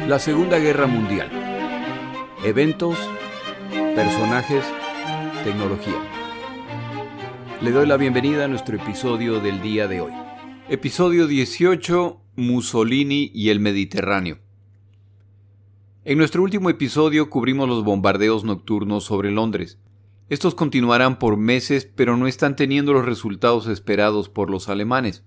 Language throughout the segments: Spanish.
La Segunda Guerra Mundial. Eventos, personajes, tecnología. Le doy la bienvenida a nuestro episodio del día de hoy. Episodio 18, Mussolini y el Mediterráneo. En nuestro último episodio cubrimos los bombardeos nocturnos sobre Londres. Estos continuarán por meses, pero no están teniendo los resultados esperados por los alemanes.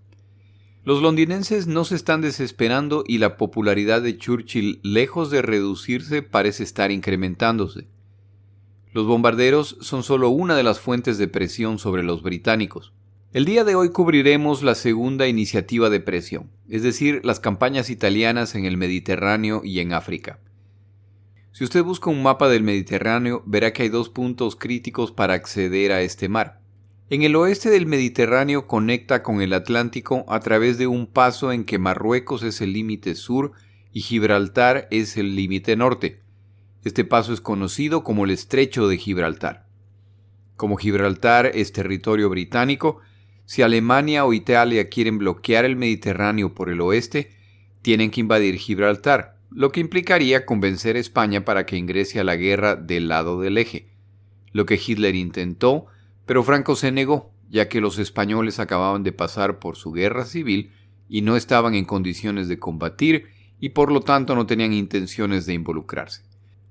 Los londinenses no se están desesperando y la popularidad de Churchill, lejos de reducirse, parece estar incrementándose. Los bombarderos son solo una de las fuentes de presión sobre los británicos. El día de hoy cubriremos la segunda iniciativa de presión, es decir, las campañas italianas en el Mediterráneo y en África. Si usted busca un mapa del Mediterráneo, verá que hay dos puntos críticos para acceder a este mar. En el oeste del Mediterráneo conecta con el Atlántico a través de un paso en que Marruecos es el límite sur y Gibraltar es el límite norte. Este paso es conocido como el Estrecho de Gibraltar. Como Gibraltar es territorio británico, si Alemania o Italia quieren bloquear el Mediterráneo por el oeste, tienen que invadir Gibraltar, lo que implicaría convencer a España para que ingrese a la guerra del lado del eje, lo que Hitler intentó, pero Franco se negó, ya que los españoles acababan de pasar por su guerra civil y no estaban en condiciones de combatir y por lo tanto no tenían intenciones de involucrarse.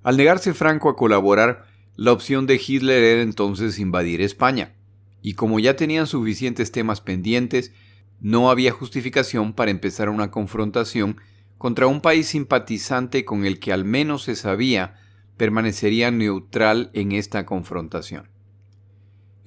Al negarse Franco a colaborar, la opción de Hitler era entonces invadir España, y como ya tenían suficientes temas pendientes, no había justificación para empezar una confrontación contra un país simpatizante con el que al menos se sabía permanecería neutral en esta confrontación.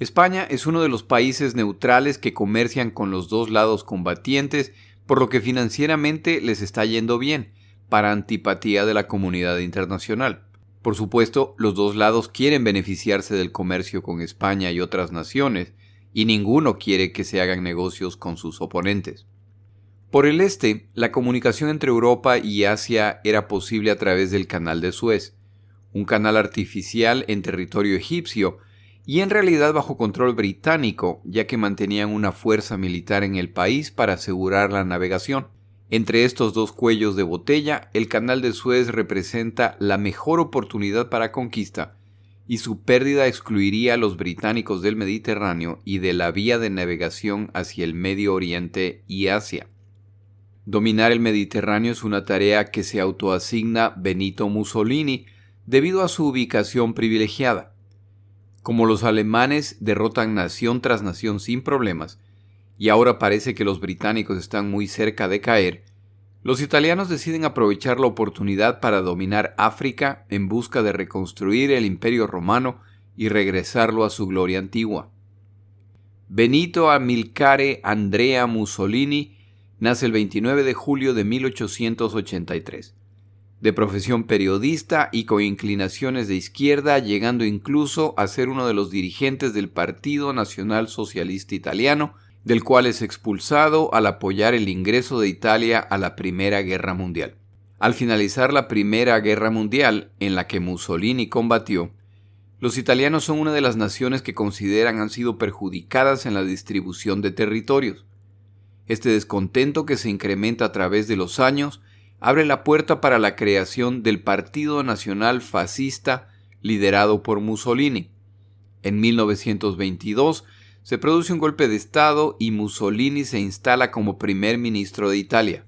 España es uno de los países neutrales que comercian con los dos lados combatientes, por lo que financieramente les está yendo bien, para antipatía de la comunidad internacional. Por supuesto, los dos lados quieren beneficiarse del comercio con España y otras naciones, y ninguno quiere que se hagan negocios con sus oponentes. Por el este, la comunicación entre Europa y Asia era posible a través del Canal de Suez, un canal artificial en territorio egipcio, y en realidad bajo control británico, ya que mantenían una fuerza militar en el país para asegurar la navegación. Entre estos dos cuellos de botella, el Canal de Suez representa la mejor oportunidad para conquista, y su pérdida excluiría a los británicos del Mediterráneo y de la vía de navegación hacia el Medio Oriente y Asia. Dominar el Mediterráneo es una tarea que se autoasigna Benito Mussolini debido a su ubicación privilegiada. Como los alemanes derrotan nación tras nación sin problemas, y ahora parece que los británicos están muy cerca de caer, los italianos deciden aprovechar la oportunidad para dominar África en busca de reconstruir el Imperio Romano y regresarlo a su gloria antigua. Benito Amilcare Andrea Mussolini nace el 29 de julio de 1883. De profesión periodista y con inclinaciones de izquierda, llegando incluso a ser uno de los dirigentes del Partido Nacional Socialista Italiano, del cual es expulsado al apoyar el ingreso de Italia a la Primera Guerra Mundial. Al finalizar la Primera Guerra Mundial, en la que Mussolini combatió, los italianos son una de las naciones que consideran han sido perjudicadas en la distribución de territorios. Este descontento, que se incrementa a través de los años, abre la puerta para la creación del Partido Nacional Fascista liderado por Mussolini. En 1922 se produce un golpe de Estado y Mussolini se instala como primer ministro de Italia.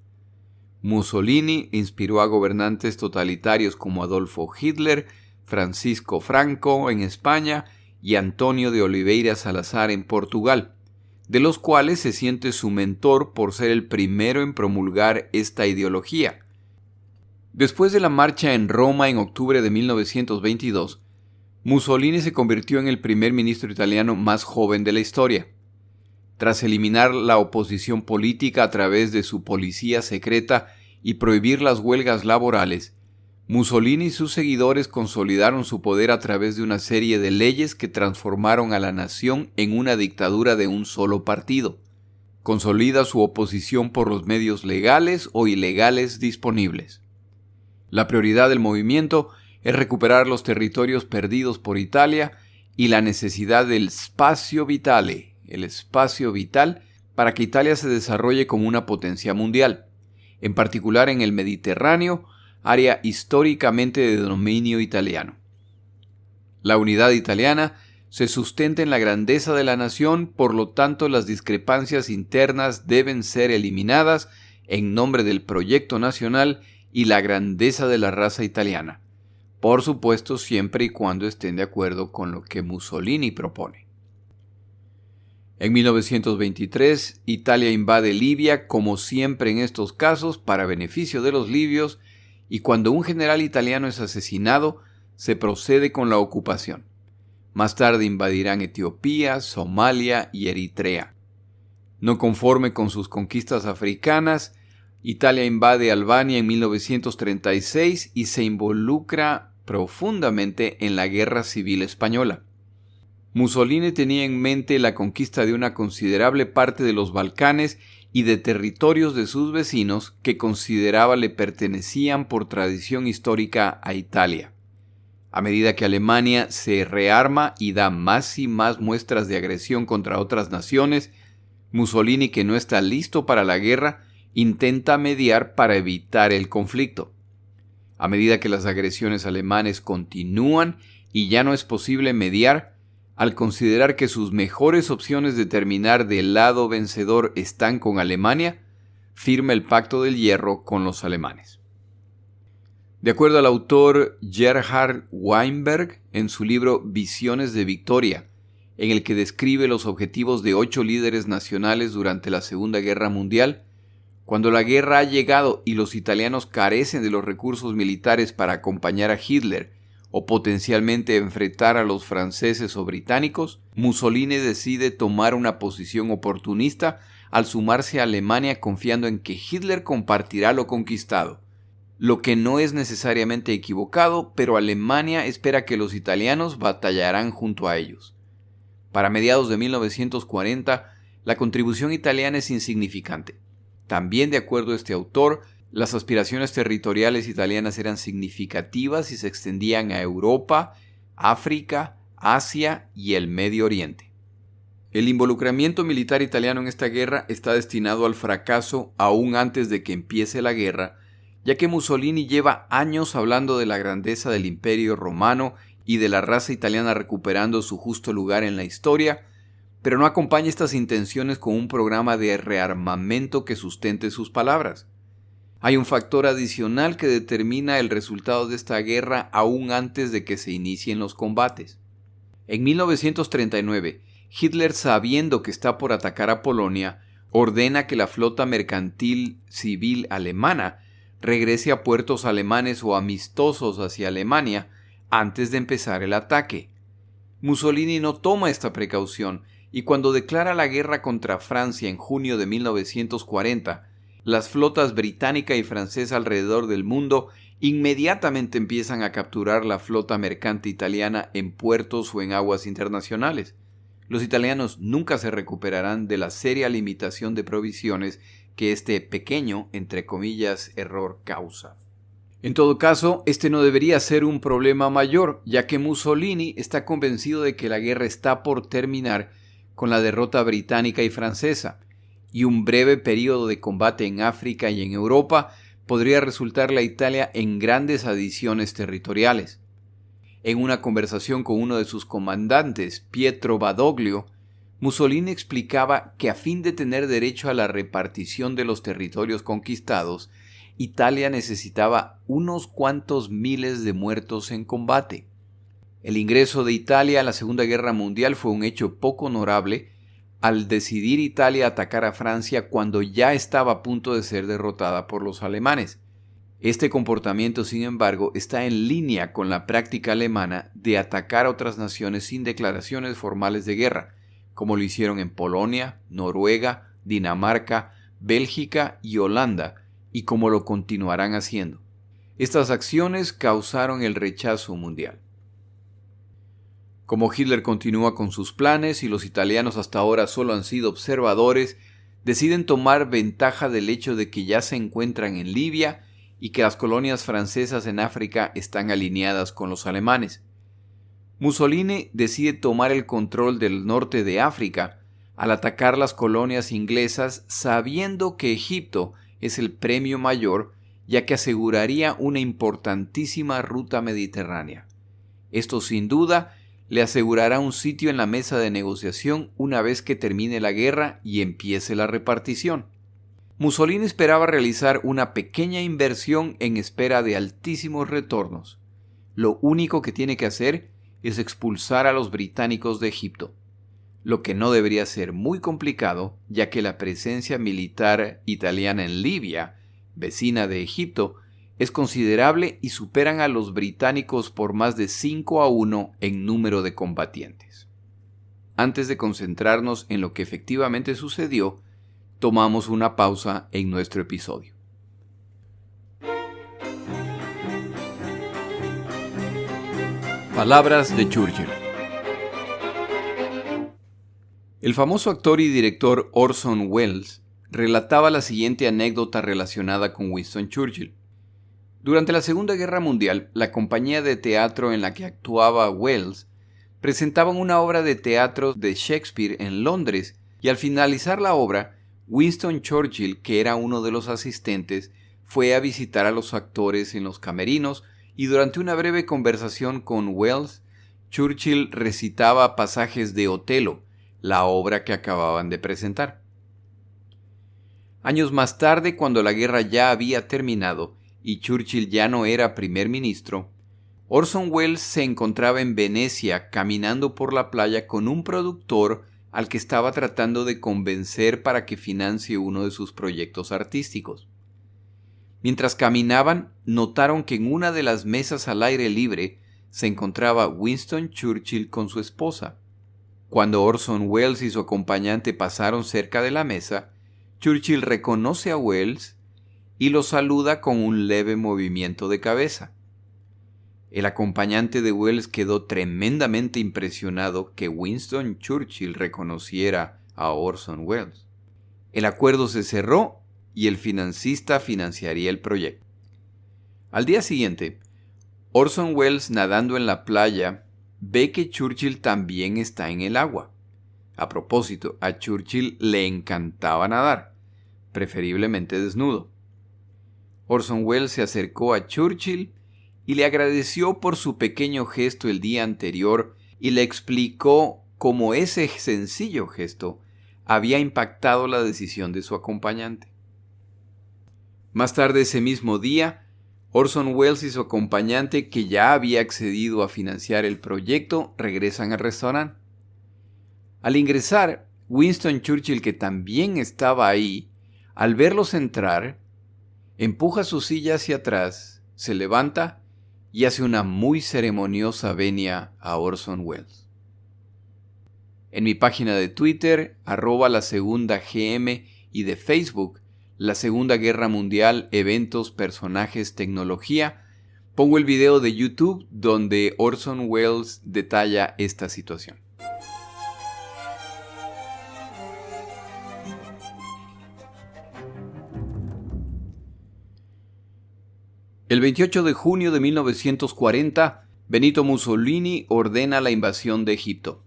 Mussolini inspiró a gobernantes totalitarios como Adolfo Hitler, Francisco Franco en España y Antonio de Oliveira Salazar en Portugal, de los cuales se siente su mentor por ser el primero en promulgar esta ideología. Después de la marcha en Roma en octubre de 1922, Mussolini se convirtió en el primer ministro italiano más joven de la historia. Tras eliminar la oposición política a través de su policía secreta y prohibir las huelgas laborales, Mussolini y sus seguidores consolidaron su poder a través de una serie de leyes que transformaron a la nación en una dictadura de un solo partido. Consolida su oposición por los medios legales o ilegales disponibles. La prioridad del movimiento es recuperar los territorios perdidos por Italia y la necesidad del spazio vitale, el espacio vital, para que Italia se desarrolle como una potencia mundial, en particular en el Mediterráneo, área históricamente de dominio italiano. La unidad italiana se sustenta en la grandeza de la nación, por lo tanto las discrepancias internas deben ser eliminadas en nombre del proyecto nacional y la grandeza de la raza italiana, por supuesto siempre y cuando estén de acuerdo con lo que Mussolini propone. En 1923, Italia invade Libia, como siempre en estos casos, para beneficio de los libios, y cuando un general italiano es asesinado, se procede con la ocupación. Más tarde invadirán Etiopía, Somalia y Eritrea. No conforme con sus conquistas africanas, Italia invade Albania en 1936 y se involucra profundamente en la Guerra Civil Española. Mussolini tenía en mente la conquista de una considerable parte de los Balcanes y de territorios de sus vecinos que consideraba le pertenecían por tradición histórica a Italia. A medida que Alemania se rearma y da más y más muestras de agresión contra otras naciones, Mussolini, que no está listo para la guerra, intenta mediar para evitar el conflicto. A medida que las agresiones alemanes continúan y ya no es posible mediar, al considerar que sus mejores opciones de terminar del lado vencedor están con Alemania, firma el Pacto del Hierro con los alemanes. De acuerdo al autor Gerhard Weinberg, en su libro Visiones de Victoria, en el que describe los objetivos de 8 líderes nacionales durante la Segunda Guerra Mundial, cuando la guerra ha llegado y los italianos carecen de los recursos militares para acompañar a Hitler o potencialmente enfrentar a los franceses o británicos, Mussolini decide tomar una posición oportunista al sumarse a Alemania confiando en que Hitler compartirá lo conquistado. Lo que no es necesariamente equivocado, pero Alemania espera que los italianos batallarán junto a ellos. Para mediados de 1940, la contribución italiana es insignificante. También, de acuerdo a este autor, las aspiraciones territoriales italianas eran significativas y se extendían a Europa, África, Asia y el Medio Oriente. El involucramiento militar italiano en esta guerra está destinado al fracaso aún antes de que empiece la guerra, ya que Mussolini lleva años hablando de la grandeza del Imperio Romano y de la raza italiana recuperando su justo lugar en la historia, pero no acompaña estas intenciones con un programa de rearmamento que sustente sus palabras. Hay un factor adicional que determina el resultado de esta guerra aún antes de que se inicien los combates. En 1939, Hitler, sabiendo que está por atacar a Polonia, ordena que la flota mercantil civil alemana regrese a puertos alemanes o amistosos hacia Alemania antes de empezar el ataque. Mussolini no toma esta precaución y cuando declara la guerra contra Francia en junio de 1940, las flotas británica y francesa alrededor del mundo inmediatamente empiezan a capturar la flota mercante italiana en puertos o en aguas internacionales. Los italianos nunca se recuperarán de la seria limitación de provisiones que este pequeño, entre comillas, error causa. En todo caso, este no debería ser un problema mayor, ya que Mussolini está convencido de que la guerra está por terminar con la derrota británica y francesa, y un breve periodo de combate en África y en Europa podría resultarle a Italia en grandes adiciones territoriales. En una conversación con uno de sus comandantes, Pietro Badoglio, Mussolini explicaba que a fin de tener derecho a la repartición de los territorios conquistados, Italia necesitaba unos cuantos miles de muertos en combate. El ingreso de Italia a la Segunda Guerra Mundial fue un hecho poco honorable al decidir Italia atacar a Francia cuando ya estaba a punto de ser derrotada por los alemanes. Este comportamiento, sin embargo, está en línea con la práctica alemana de atacar a otras naciones sin declaraciones formales de guerra, como lo hicieron en Polonia, Noruega, Dinamarca, Bélgica y Holanda, y como lo continuarán haciendo. Estas acciones causaron el rechazo mundial. Como Hitler continúa con sus planes y los italianos hasta ahora solo han sido observadores, deciden tomar ventaja del hecho de que ya se encuentran en Libia y que las colonias francesas en África están alineadas con los alemanes. Mussolini decide tomar el control del norte de África al atacar las colonias inglesas sabiendo que Egipto es el premio mayor ya que aseguraría una importantísima ruta mediterránea. Esto sin duda le asegurará un sitio en la mesa de negociación una vez que termine la guerra y empiece la repartición. Mussolini esperaba realizar una pequeña inversión en espera de altísimos retornos. Lo único que tiene que hacer es expulsar a los británicos de Egipto, lo que no debería ser muy complicado, ya que la presencia militar italiana en Libia, vecina de Egipto, es considerable y superan a los británicos por más de 5-1 en número de combatientes. Antes de concentrarnos en lo que efectivamente sucedió, tomamos una pausa en nuestro episodio. Palabras de Churchill. El famoso actor y director Orson Welles relataba la siguiente anécdota relacionada con Winston Churchill. Durante la Segunda Guerra Mundial, la compañía de teatro en la que actuaba Welles presentaban una obra de teatro de Shakespeare en Londres y al finalizar la obra, Winston Churchill, que era uno de los asistentes, fue a visitar a los actores en los camerinos y durante una breve conversación con Welles, Churchill recitaba pasajes de Otelo, la obra que acababan de presentar. Años más tarde, cuando la guerra ya había terminado y Churchill ya no era primer ministro, Orson Welles se encontraba en Venecia caminando por la playa con un productor al que estaba tratando de convencer para que financie uno de sus proyectos artísticos. Mientras caminaban, notaron que en una de las mesas al aire libre se encontraba Winston Churchill con su esposa. Cuando Orson Welles y su acompañante pasaron cerca de la mesa, Churchill reconoce a Welles y lo saluda con un leve movimiento de cabeza. El acompañante de Welles quedó tremendamente impresionado que Winston Churchill reconociera a Orson Welles. El acuerdo se cerró y el financista financiaría el proyecto. Al día siguiente, Orson Welles, nadando en la playa, ve que Churchill también está en el agua. A propósito, a Churchill le encantaba nadar, preferiblemente desnudo. Orson Welles se acercó a Churchill y le agradeció por su pequeño gesto el día anterior y le explicó cómo ese sencillo gesto había impactado la decisión de su acompañante. Más tarde ese mismo día, Orson Welles y su acompañante, que ya había accedido a financiar el proyecto, regresan al restaurante. Al ingresar, Winston Churchill, que también estaba ahí, al verlos entrar, empuja su silla hacia atrás, se levanta y hace una muy ceremoniosa venia a Orson Welles. En mi página de Twitter, @LaSegundaGM, y de Facebook, La Segunda Guerra Mundial, Eventos, Personajes, Tecnología, pongo el video de YouTube donde Orson Welles detalla esta situación. El 28 de junio de 1940, Benito Mussolini ordena la invasión de Egipto.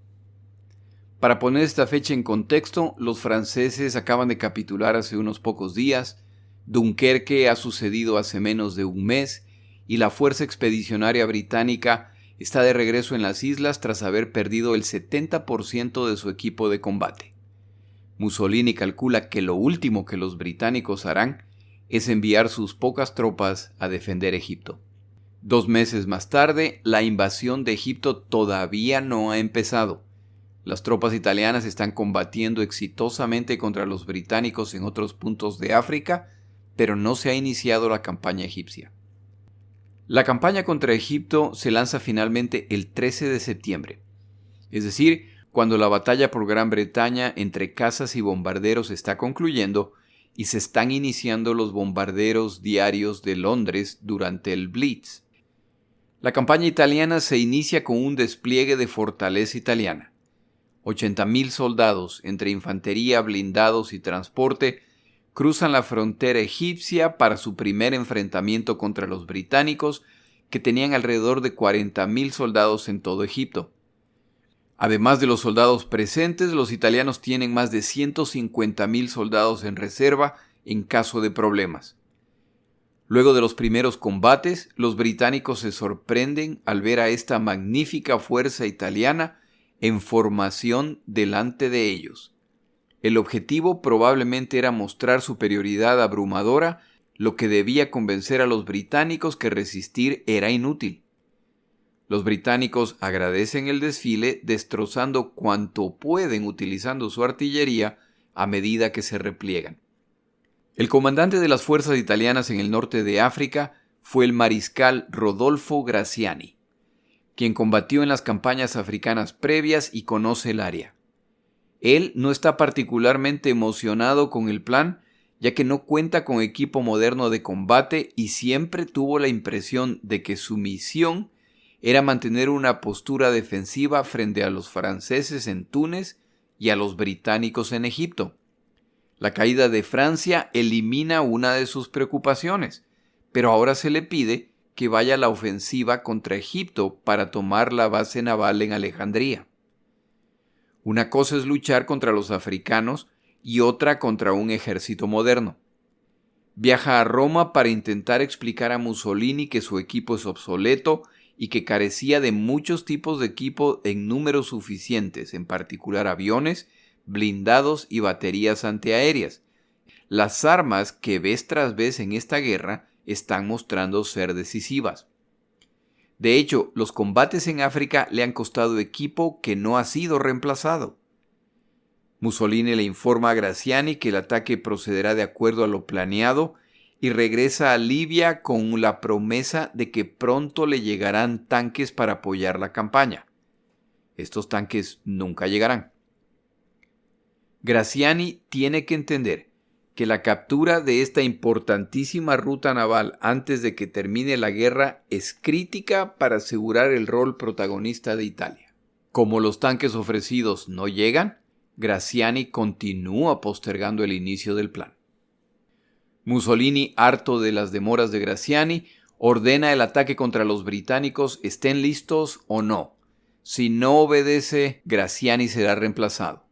Para poner esta fecha en contexto, los franceses acaban de capitular hace unos pocos días, Dunkerque ha sucedido hace menos de un mes y la Fuerza Expedicionaria Británica está de regreso en las islas tras haber perdido el 70% de su equipo de combate. Mussolini calcula que lo último que los británicos harán es enviar sus pocas tropas a defender Egipto. 2 meses más tarde, la invasión de Egipto todavía no ha empezado. Las tropas italianas están combatiendo exitosamente contra los británicos en otros puntos de África, pero no se ha iniciado la campaña egipcia. La campaña contra Egipto se lanza finalmente el 13 de septiembre, es decir, cuando la batalla por Gran Bretaña entre cazas y bombarderos está concluyendo y se están iniciando los bombarderos diarios de Londres durante el Blitz. La campaña italiana se inicia con un despliegue de fortaleza italiana. 80.000 soldados, entre infantería, blindados y transporte, cruzan la frontera egipcia para su primer enfrentamiento contra los británicos, que tenían alrededor de 40.000 soldados en todo Egipto. Además de los soldados presentes, los italianos tienen más de 150.000 soldados en reserva en caso de problemas. Luego de los primeros combates, los británicos se sorprenden al ver a esta magnífica fuerza italiana en formación delante de ellos. El objetivo probablemente era mostrar superioridad abrumadora, lo que debía convencer a los británicos que resistir era inútil. Los británicos agradecen el desfile destrozando cuanto pueden utilizando su artillería a medida que se repliegan. El comandante de las fuerzas italianas en el norte de África fue el mariscal Rodolfo Graziani, quien combatió en las campañas africanas previas y conoce el área. Él no está particularmente emocionado con el plan, ya que no cuenta con equipo moderno de combate y siempre tuvo la impresión de que su misión era mantener una postura defensiva frente a los franceses en Túnez y a los británicos en Egipto. La caída de Francia elimina una de sus preocupaciones, pero ahora se le pide que vaya a la ofensiva contra Egipto para tomar la base naval en Alejandría. Una cosa es luchar contra los africanos y otra contra un ejército moderno. Viaja a Roma para intentar explicar a Mussolini que su equipo es obsoleto y que carecía de muchos tipos de equipo en números suficientes, en particular aviones, blindados y baterías antiaéreas. Las armas que vez tras vez en esta guerra están mostrando ser decisivas. De hecho, los combates en África le han costado equipo que no ha sido reemplazado. Mussolini le informa a Graziani que el ataque procederá de acuerdo a lo planeado y regresa a Libia con la promesa de que pronto le llegarán tanques para apoyar la campaña. Estos tanques nunca llegarán. Graziani tiene que entender que la captura de esta importantísima ruta naval antes de que termine la guerra es crítica para asegurar el rol protagonista de Italia. Como los tanques ofrecidos no llegan, Graziani continúa postergando el inicio del plan. Mussolini, harto de las demoras de Graziani, ordena el ataque contra los británicos, estén listos o no. Si no obedece, Graziani será reemplazado.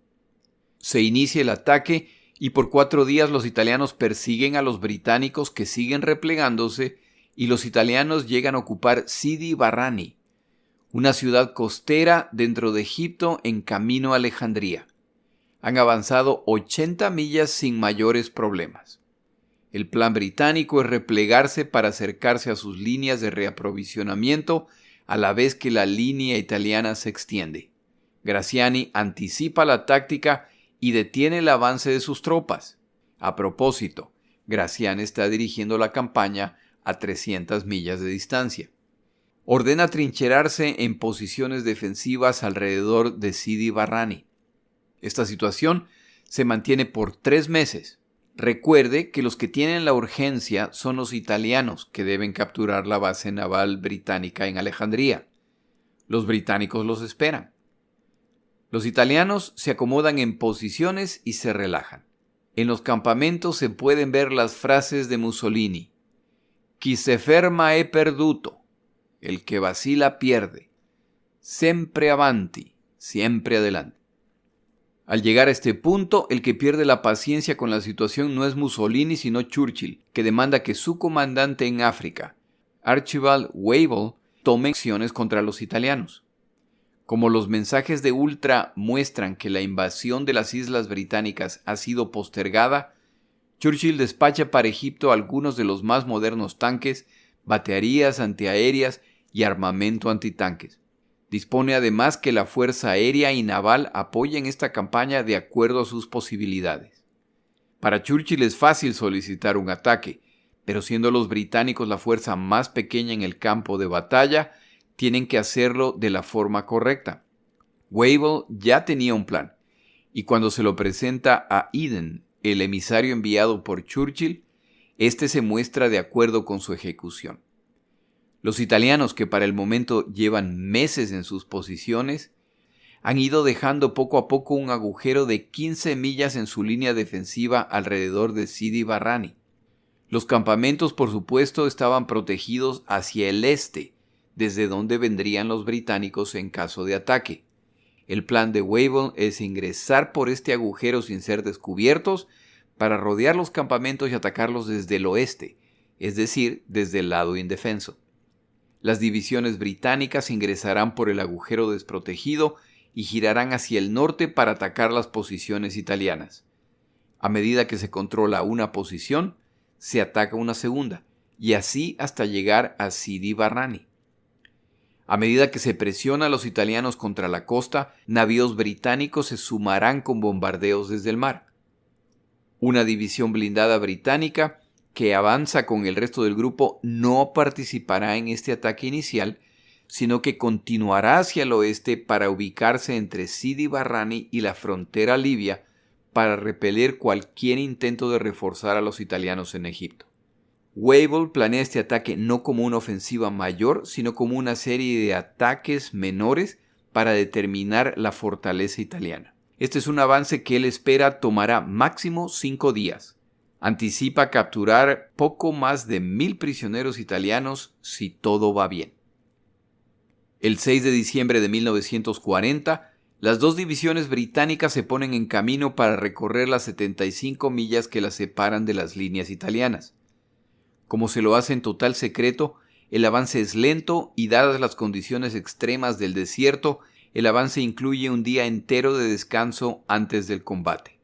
Se inicia el ataque y por 4 días los italianos persiguen a los británicos que siguen replegándose y los italianos llegan a ocupar Sidi Barrani, una ciudad costera dentro de Egipto en camino a Alejandría. Han avanzado 80 millas sin mayores problemas. El plan británico es replegarse para acercarse a sus líneas de reaprovisionamiento a la vez que la línea italiana se extiende. Graziani anticipa la táctica y detiene el avance de sus tropas. A propósito, Graziani está dirigiendo la campaña a 300 millas de distancia. Ordena trincherarse en posiciones defensivas alrededor de Sidi Barrani. Esta situación se mantiene por 3 meses. Recuerde que los que tienen la urgencia son los italianos que deben capturar la base naval británica en Alejandría. Los británicos los esperan. Los italianos se acomodan en posiciones y se relajan. En los campamentos se pueden ver las frases de Mussolini. Chi se ferma è perduto. El que vacila pierde. Sempre avanti. Siempre adelante. Al llegar a este punto, el que pierde la paciencia con la situación no es Mussolini sino Churchill, que demanda que su comandante en África, Archibald Wavell, tome acciones contra los italianos. Como los mensajes de Ultra muestran que la invasión de las islas británicas ha sido postergada, Churchill despacha para Egipto algunos de los más modernos tanques, baterías antiaéreas y armamento antitanques. Dispone además que la Fuerza Aérea y Naval apoyen esta campaña de acuerdo a sus posibilidades. Para Churchill es fácil solicitar un ataque, pero siendo los británicos la fuerza más pequeña en el campo de batalla, tienen que hacerlo de la forma correcta. Wavell ya tenía un plan, y cuando se lo presenta a Eden, el emisario enviado por Churchill, este se muestra de acuerdo con su ejecución. Los italianos, que para el momento llevan meses en sus posiciones, han ido dejando poco a poco un agujero de 15 millas en su línea defensiva alrededor de Sidi Barrani. Los campamentos, por supuesto, estaban protegidos hacia el este, desde donde vendrían los británicos en caso de ataque. El plan de Wavell es ingresar por este agujero sin ser descubiertos para rodear los campamentos y atacarlos desde el oeste, es decir, desde el lado indefenso. Las divisiones británicas ingresarán por el agujero desprotegido y girarán hacia el norte para atacar las posiciones italianas. A medida que se controla una posición, se ataca una segunda, y así hasta llegar a Sidi Barrani. A medida que se presiona a los italianos contra la costa, navíos británicos se sumarán con bombardeos desde el mar. Una división blindada británica que avanza con el resto del grupo no participará en este ataque inicial, sino que continuará hacia el oeste para ubicarse entre Sidi Barrani y la frontera libia para repeler cualquier intento de reforzar a los italianos en Egipto. Wavell planea este ataque no como una ofensiva mayor, sino como una serie de ataques menores para determinar la fortaleza italiana. Este es un avance que él espera tomará máximo 5 días. Anticipa capturar poco más de 1,000 prisioneros italianos si todo va bien. El 6 de diciembre de 1940, las dos divisiones británicas se ponen en camino para recorrer las 75 millas que las separan de las líneas italianas. Como se lo hace en total secreto, el avance es lento y dadas las condiciones extremas del desierto, el avance incluye un día entero de descanso antes del combate.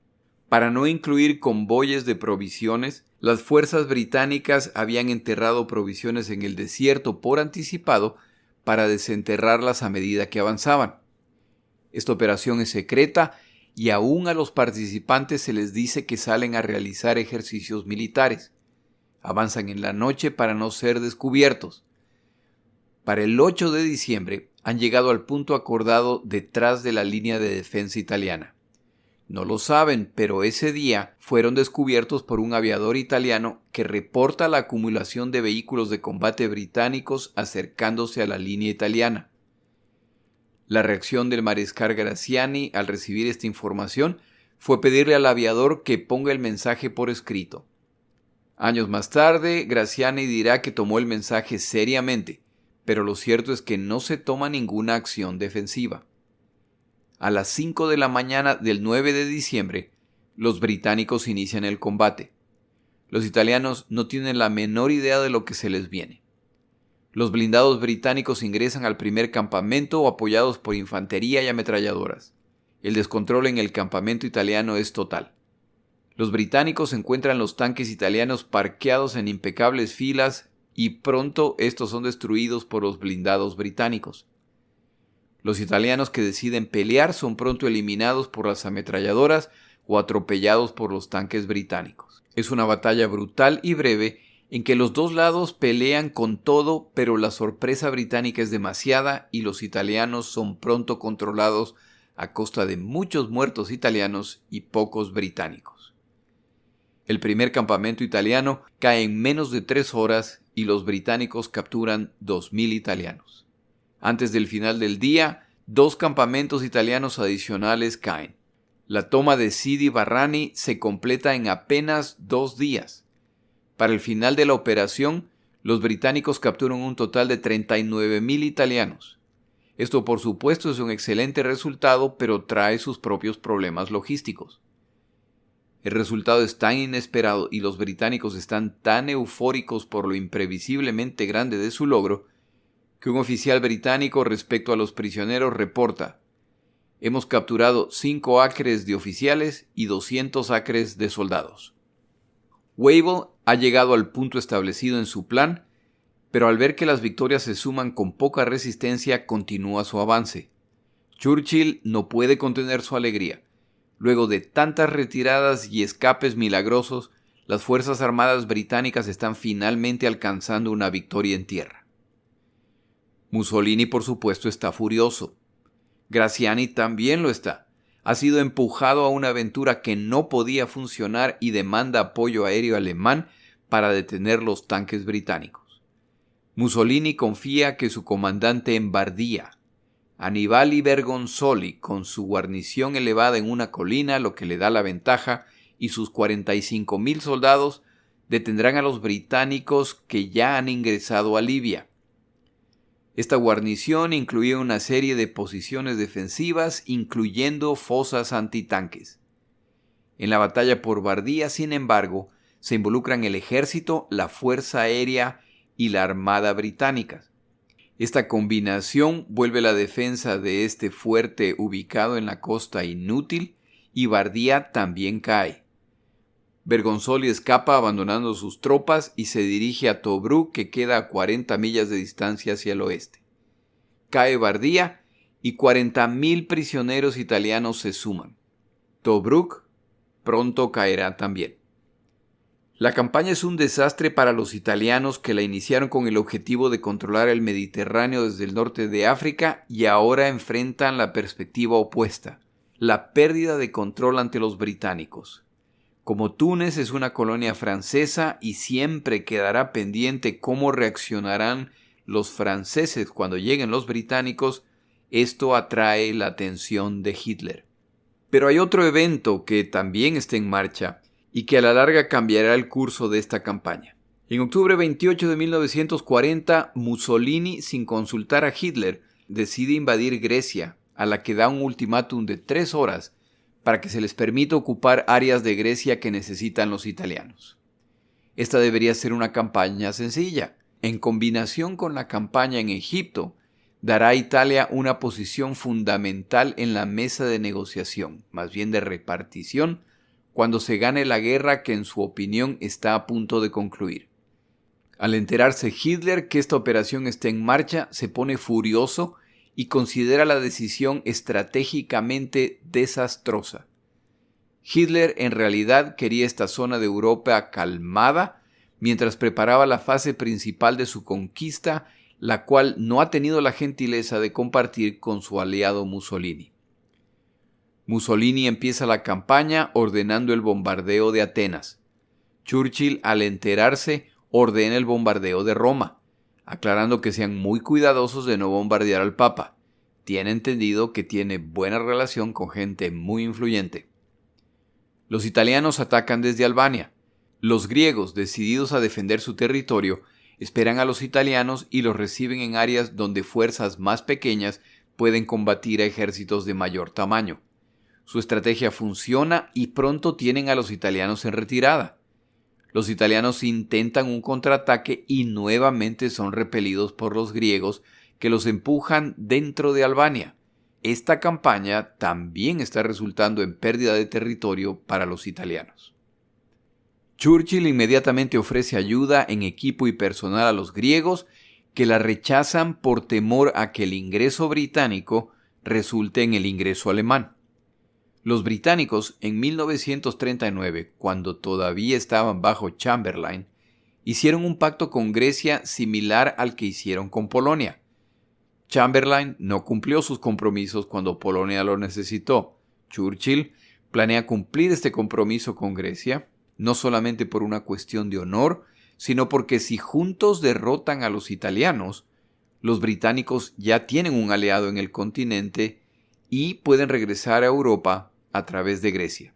Para no incluir convoyes de provisiones, las fuerzas británicas habían enterrado provisiones en el desierto por anticipado para desenterrarlas a medida que avanzaban. Esta operación es secreta y aún a los participantes se les dice que salen a realizar ejercicios militares. Avanzan en la noche para no ser descubiertos. Para el 8 de diciembre han llegado al punto acordado detrás de la línea de defensa italiana. No lo saben, pero ese día fueron descubiertos por un aviador italiano que reporta la acumulación de vehículos de combate británicos acercándose a la línea italiana. La reacción del mariscal Graziani al recibir esta información fue pedirle al aviador que ponga el mensaje por escrito. Años más tarde, Graziani dirá que tomó el mensaje seriamente, pero lo cierto es que no se toma ninguna acción defensiva. A las 5 de la mañana del 9 de diciembre, los británicos inician el combate. Los italianos no tienen la menor idea de lo que se les viene. Los blindados británicos ingresan al primer campamento apoyados por infantería y ametralladoras. El descontrol en el campamento italiano es total. Los británicos encuentran los tanques italianos parqueados en impecables filas y pronto estos son destruidos por los blindados británicos. Los italianos que deciden pelear son pronto eliminados por las ametralladoras o atropellados por los tanques británicos. Es una batalla brutal y breve en que los dos lados pelean con todo, pero la sorpresa británica es demasiada y los italianos son pronto controlados a costa de muchos muertos italianos y pocos británicos. El primer campamento italiano cae en menos de 3 horas y los británicos capturan 2,000 italianos. Antes del final del día, 2 campamentos italianos adicionales caen. La toma de Sidi Barrani se completa en apenas 2 días. Para el final de la operación, los británicos capturan un total de 39,000 italianos. Esto, por supuesto, es un excelente resultado, pero trae sus propios problemas logísticos. El resultado es tan inesperado y los británicos están tan eufóricos por lo imprevisiblemente grande de su logro, que un oficial británico respecto a los prisioneros reporta: hemos capturado 5 acres de oficiales y 200 acres de soldados. Wavell ha llegado al punto establecido en su plan, pero al ver que las victorias se suman con poca resistencia, continúa su avance. Churchill no puede contener su alegría. Luego de tantas retiradas y escapes milagrosos, las Fuerzas Armadas británicas están finalmente alcanzando una victoria en tierra. Mussolini, por supuesto, está furioso. Graziani también lo está. Ha sido empujado a una aventura que no podía funcionar y demanda apoyo aéreo alemán para detener los tanques británicos. Mussolini confía que su comandante en Bardia, Annibali Bergonzoli, con su guarnición elevada en una colina, lo que le da la ventaja, y sus 45,000 soldados, detendrán a los británicos que ya han ingresado a Libia. Esta guarnición incluía una serie de posiciones defensivas, incluyendo fosas antitanques. En la batalla por Bardia, sin embargo, Se involucran el ejército, la fuerza aérea y la armada británicas. Esta combinación vuelve la defensa de este fuerte ubicado en la costa inútil y Bardia también cae. Bergonzoli escapa abandonando sus tropas y se dirige a Tobruk, que queda a 40 millas de distancia hacia el oeste. Cae Bardia y 40.000 prisioneros italianos se suman. Tobruk pronto caerá también. La campaña es un desastre para los italianos, que la iniciaron con el objetivo de controlar el Mediterráneo desde el norte de África y ahora enfrentan la perspectiva opuesta, la pérdida de control ante los británicos. Como Túnez es una colonia francesa y siempre quedará pendiente cómo reaccionarán los franceses cuando lleguen los británicos, esto atrae la atención de Hitler. Pero hay otro evento que también está en marcha y que a la larga cambiará el curso de esta campaña. En octubre 28 de 1940, Mussolini, sin consultar a Hitler, decide invadir Grecia, a la que da un ultimátum de 3 horas para que se les permita ocupar áreas de Grecia que necesitan los italianos. Esta debería ser una campaña sencilla. En combinación con la campaña en Egipto, dará a Italia una posición fundamental en la mesa de negociación, más bien de repartición, cuando se gane la guerra que en su opinión está a punto de concluir. Al enterarse Hitler que esta operación está en marcha, se pone furioso y considera la decisión estratégicamente desastrosa. Hitler en realidad quería esta zona de Europa calmada mientras preparaba la fase principal de su conquista, la cual no ha tenido la gentileza de compartir con su aliado Mussolini. Mussolini empieza la campaña ordenando el bombardeo de Atenas. Churchill, al enterarse, ordena el bombardeo de Roma, aclarando que sean muy cuidadosos de no bombardear al Papa. Tiene entendido que tiene buena relación con gente muy influyente. Los italianos atacan desde Albania. Los griegos, decididos a defender su territorio, esperan a los italianos y los reciben en áreas donde fuerzas más pequeñas pueden combatir a ejércitos de mayor tamaño. Su estrategia funciona y pronto tienen a los italianos en retirada. Los italianos intentan un contraataque y nuevamente son repelidos por los griegos, que los empujan dentro de Albania. Esta campaña también está resultando en pérdida de territorio para los italianos. Churchill inmediatamente ofrece ayuda en equipo y personal a los griegos, que la rechazan por temor a que el ingreso británico resulte en el ingreso alemán. Los británicos, en 1939, cuando todavía estaban bajo Chamberlain, hicieron un pacto con Grecia similar al que hicieron con Polonia. Chamberlain no cumplió sus compromisos cuando Polonia lo necesitó. Churchill planea cumplir este compromiso con Grecia, no solamente por una cuestión de honor, sino porque si juntos derrotan a los italianos, los británicos ya tienen un aliado en el continente y pueden regresar a Europa a través de Grecia.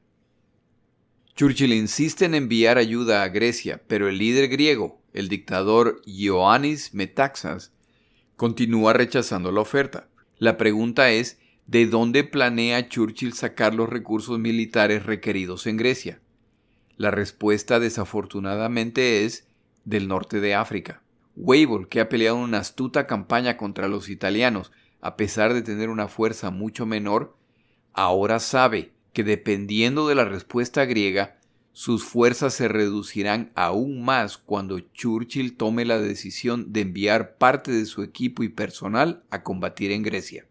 Churchill insiste en enviar ayuda a Grecia, pero el líder griego, el dictador Ioannis Metaxas, continúa rechazando la oferta. La pregunta es, ¿de dónde planea Churchill sacar los recursos militares requeridos en Grecia? La respuesta desafortunadamente es del norte de África. Weibull, que ha peleado una astuta campaña contra los italianos, a pesar de tener una fuerza mucho menor, ahora sabe que dependiendo de la respuesta griega, sus fuerzas se reducirán aún más cuando Churchill tome la decisión de enviar parte de su equipo y personal a combatir en Grecia.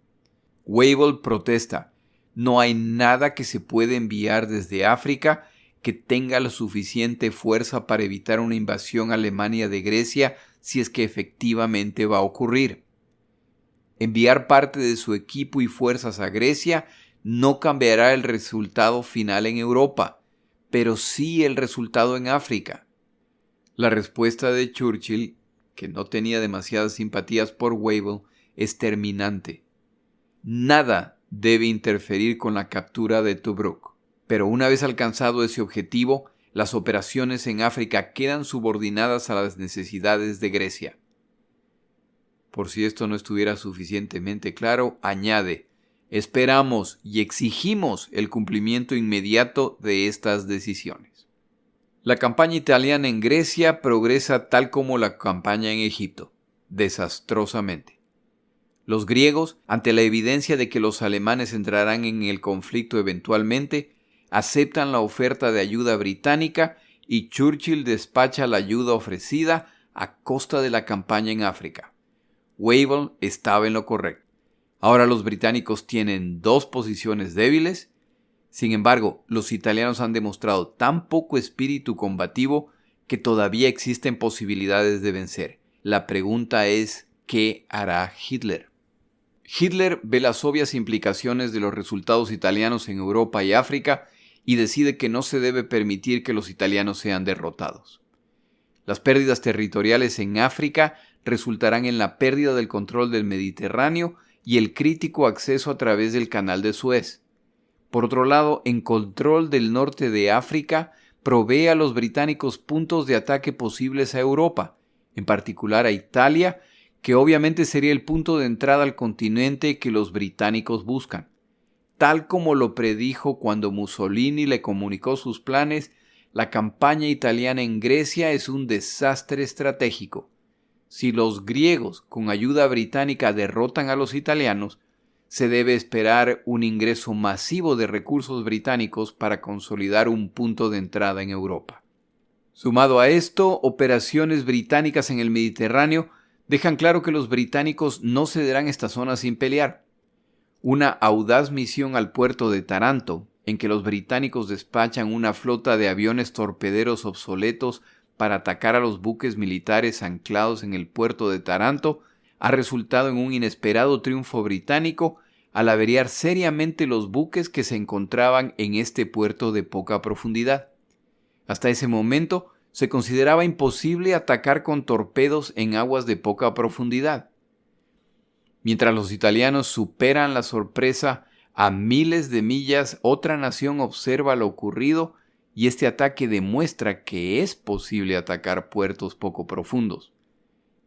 Weibull protesta: no hay nada que se pueda enviar desde África que tenga la suficiente fuerza para evitar una invasión a Alemania de Grecia si es que efectivamente va a ocurrir. Enviar parte de su equipo y fuerzas a Grecia no cambiará el resultado final en Europa, pero sí el resultado en África. La respuesta de Churchill, que no tenía demasiadas simpatías por Weibull, es terminante. Nada debe interferir con la captura de Tobruk. Pero una vez alcanzado ese objetivo, las operaciones en África quedan subordinadas a las necesidades de Grecia. Por si esto no estuviera suficientemente claro, añade: esperamos y exigimos el cumplimiento inmediato de estas decisiones. La campaña italiana en Grecia progresa tal como la campaña en Egipto, desastrosamente. Los griegos, ante la evidencia de que los alemanes entrarán en el conflicto eventualmente, aceptan la oferta de ayuda británica y Churchill despacha la ayuda ofrecida a costa de la campaña en África. Wavell estaba en lo correcto. Ahora los británicos tienen dos posiciones débiles. Sin embargo, los italianos han demostrado tan poco espíritu combativo que todavía existen posibilidades de vencer. La pregunta es, ¿qué hará Hitler? Hitler ve las obvias implicaciones de los resultados italianos en Europa y África y decide que no se debe permitir que los italianos sean derrotados. Las pérdidas territoriales en África resultarán en la pérdida del control del Mediterráneo y el crítico acceso a través del Canal de Suez. Por otro lado, en control del norte de África, provee a los británicos puntos de ataque posibles a Europa, en particular a Italia, que obviamente sería el punto de entrada al continente que los británicos buscan. Tal como lo predijo cuando Mussolini le comunicó sus planes, la campaña italiana en Grecia es un desastre estratégico. Si los griegos, con ayuda británica, derrotan a los italianos, se debe esperar un ingreso masivo de recursos británicos para consolidar un punto de entrada en Europa. Sumado a esto, operaciones británicas en el Mediterráneo dejan claro que los británicos no cederán esta zona sin pelear. Una audaz misión al puerto de Taranto, en que los británicos despachan una flota de aviones torpederos obsoletos para atacar a los buques militares anclados en el puerto de Taranto, ha resultado en un inesperado triunfo británico al averiar seriamente los buques que se encontraban en este puerto de poca profundidad. Hasta ese momento se consideraba imposible atacar con torpedos en aguas de poca profundidad. Mientras los italianos superan la sorpresa, a miles de millas otra nación observa lo ocurrido y este ataque demuestra que es posible atacar puertos poco profundos.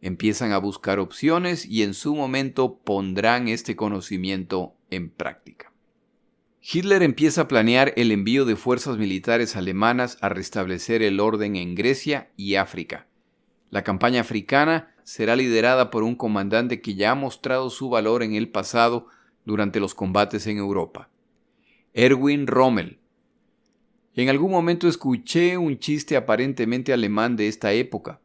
Empiezan a buscar opciones y en su momento pondrán este conocimiento en práctica. Hitler empieza a planear el envío de fuerzas militares alemanas a restablecer el orden en Grecia y África. La campaña africana será liderada por un comandante que ya ha mostrado su valor en el pasado durante los combates en Europa, Erwin Rommel. En algún momento escuché un chiste aparentemente alemán de esta época.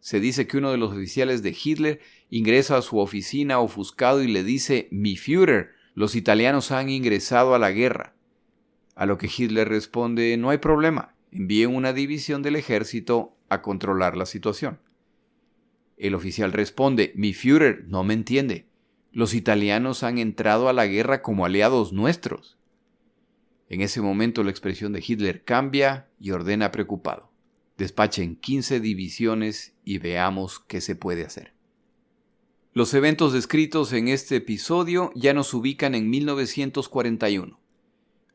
Se dice que uno de los oficiales de Hitler ingresa a su oficina ofuscado y le dice: «Mi Führer, los italianos han ingresado a la guerra». A lo que Hitler responde: «No hay problema, envíen una división del ejército a controlar la situación». El oficial responde: «Mi Führer, no me entiende. Los italianos han entrado a la guerra como aliados nuestros». En ese momento la expresión de Hitler cambia y ordena preocupado: «Despachen 15 divisiones y veamos qué se puede hacer». Los eventos descritos en este episodio ya nos ubican en 1941.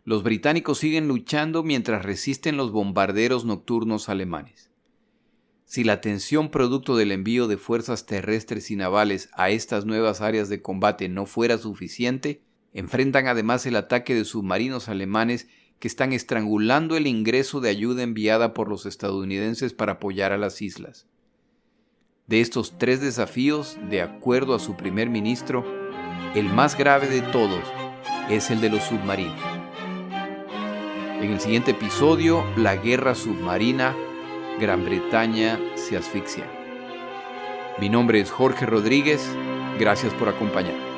Los británicos siguen luchando mientras resisten los bombarderos nocturnos alemanes. Si la tensión producto del envío de fuerzas terrestres y navales a estas nuevas áreas de combate no fuera suficiente, enfrentan además el ataque de submarinos alemanes que están estrangulando el ingreso de ayuda enviada por los estadounidenses para apoyar a las islas. De estos 3 desafíos, de acuerdo a su primer ministro, el más grave de todos es el de los submarinos. En el siguiente episodio, la guerra submarina, Gran Bretaña se asfixia. Mi nombre es Jorge Rodríguez, gracias por acompañarme.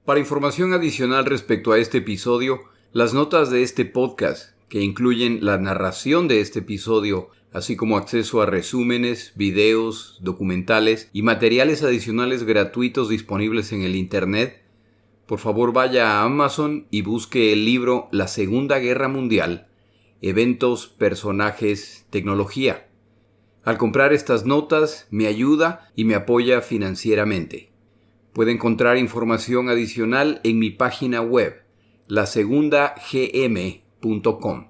Para información adicional respecto a este episodio, las notas de este podcast, que incluyen la narración de este episodio, así como acceso a resúmenes, videos, documentales y materiales adicionales gratuitos disponibles en el Internet, por favor vaya a Amazon y busque el libro La Segunda Guerra Mundial, Eventos, Personajes, Tecnología. Al comprar estas notas, me ayuda y me apoya financieramente. Puede encontrar información adicional en mi página web, lasegundagm.com.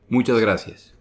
Muchas gracias.